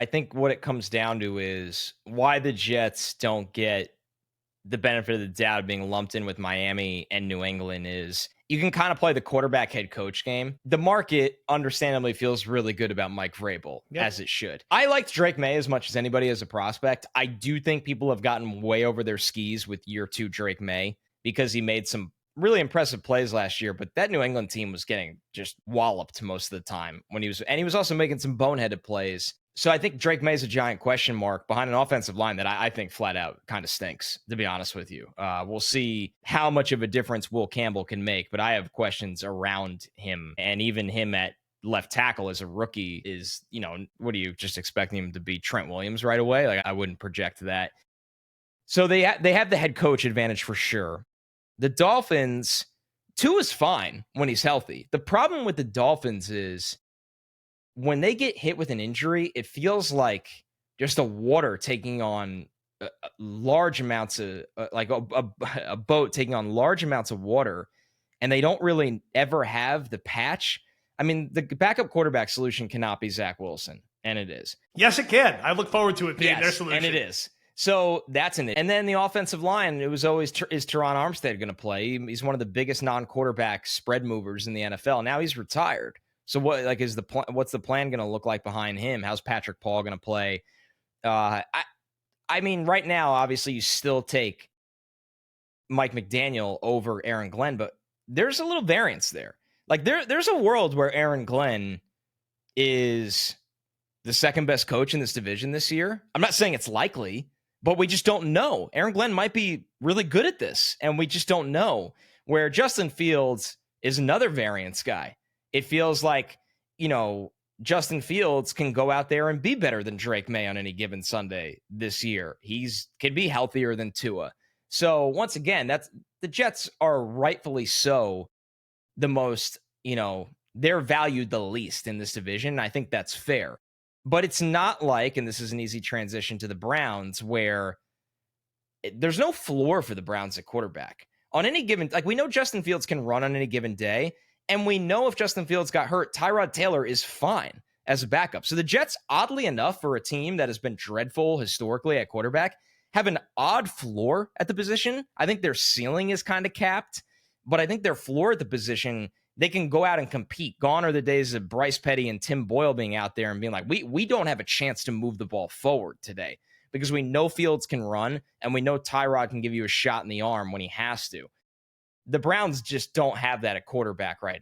I think what it comes down to is why the Jets don't get the benefit of the doubt being lumped in with Miami and New England is you can kind of play the quarterback head coach game. The market understandably feels really good about Mike Vrabel, Yep. as it should. I liked Drake May as much as anybody as a prospect. I do think people have gotten way over their skis with year two Drake May because he made some really impressive plays last year, but that New England team was getting just walloped most of the time and he was also making some boneheaded plays. So I think Drake May is a giant question mark behind an offensive line that I think flat out kind of stinks, to be honest with you. We'll see how much of a difference Will Campbell can make, but I have questions around him, and even him at left tackle as a rookie is, what are you just expecting him to be Trent Williams right away? Like, I wouldn't project that. So they have the head coach advantage for sure. The Dolphins, Tua is fine when he's healthy. The problem with the Dolphins is when they get hit with an injury, it feels like just the water taking on large amounts of like a boat taking on large amounts of water, and they don't really ever have the patch. I mean, the backup quarterback solution cannot be Zach Wilson, and it is. Yes, it can. I look forward to it being their solution. And it is. So that's in it. And then the offensive line, it was always, is Teron Armstead going to play? He's one of the biggest non-quarterback spread movers in the NFL. Now he's retired. So what, like, is the what's the plan going to look like behind him? How's Patrick Paul going to play? I mean, right now, obviously, you still take Mike McDaniel over Aaron Glenn, but there's a little variance there. Like, there's a world where Aaron Glenn is the second best coach in this division this year. I'm not saying it's likely, but we just don't know. Aaron Glenn might be really good at this, and we just don't know. Where Justin Fields is another variance guy. It feels like, Justin Fields can go out there and be better than Drake May on any given Sunday this year. Could be healthier than Tua. So once again, the Jets are rightfully so the most, they're valued the least in this division. I think that's fair. But it's not like, and this is an easy transition to the Browns, where there's no floor for the Browns at quarterback. On any given, like, we know Justin Fields can run on any given day, and we know if Justin Fields got hurt, Tyrod Taylor is fine as a backup. So the Jets, oddly enough, for a team that has been dreadful historically at quarterback, have an odd floor at the position. I think their ceiling is kind of capped, but I think their floor at the position, they can go out and compete. Gone are the days of Bryce Petty and Tim Boyle being out there and being like, we don't have a chance to move the ball forward today because we know Fields can run and we know Tyrod can give you a shot in the arm when he has to. The Browns just don't have that at quarterback right